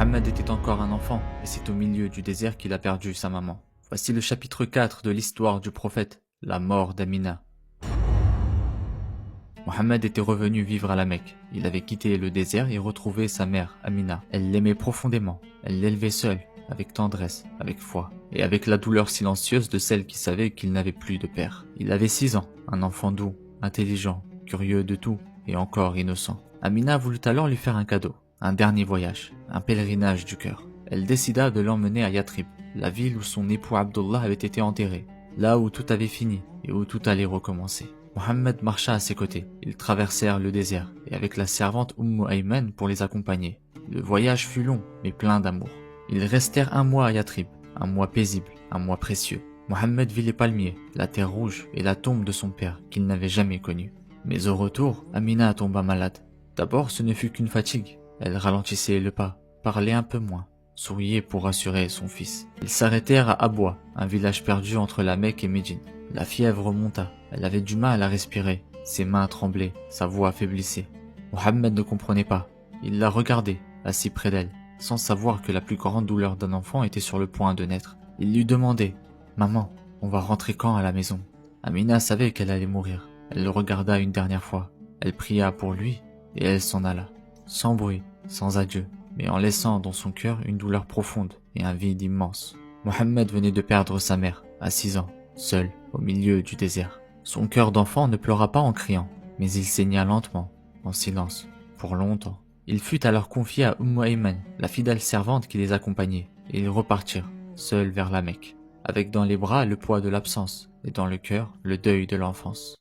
Mohammed était encore un enfant, et c'est au milieu du désert qu'il a perdu sa maman. Voici le chapitre 4 de l'histoire du prophète, la mort d'Amina. Mohammed était revenu vivre à la Mecque. Il avait quitté le désert et retrouvé sa mère, Amina. Elle l'aimait profondément. Elle l'élevait seule, avec tendresse, avec foi, et avec la douleur silencieuse de celle qui savait qu'il n'avait plus de père. Il avait 6 ans, un enfant doux, intelligent, curieux de tout, et encore innocent. Amina voulut alors lui faire un cadeau, un dernier voyage, un pèlerinage du cœur. Elle décida de l'emmener à Yatrib, la ville où son époux Abdullah avait été enterré, là où tout avait fini et où tout allait recommencer. Mohammed marcha à ses côtés. Ils traversèrent le désert, et avec la servante Ayman pour les accompagner. Le voyage fut long, mais plein d'amour. Ils restèrent un mois à Yatrib, un mois paisible, un mois précieux. Mohammed vit les palmiers, la terre rouge et la tombe de son père qu'il n'avait jamais connue. Mais au retour, Amina tomba malade. D'abord, ce ne fut qu'une fatigue. Elle ralentissait le pas, parlait un peu moins, souriait pour rassurer son fils. Ils s'arrêtèrent à Abwa, un village perdu entre la Mecque et Médine. La fièvre remonta, elle avait du mal à respirer, ses mains tremblaient, sa voix affaiblissait. Mohammed ne comprenait pas, il la regardait, assis près d'elle, sans savoir que la plus grande douleur d'un enfant était sur le point de naître. Il lui demandait « Maman, on va rentrer quand à la maison ?» Amina savait qu'elle allait mourir. Elle le regarda une dernière fois, elle pria pour lui et elle s'en alla. Sans bruit, sans adieu, mais en laissant dans son cœur une douleur profonde et un vide immense. Mohammed venait de perdre sa mère, à 6 ans, seul, au milieu du désert. Son cœur d'enfant ne pleura pas en criant, mais il saigna lentement, en silence, pour longtemps. Il fut alors confié à Ayman, la fidèle servante qui les accompagnait, et ils repartirent, seuls vers la Mecque, avec dans les bras le poids de l'absence, et dans le cœur le deuil de l'enfance.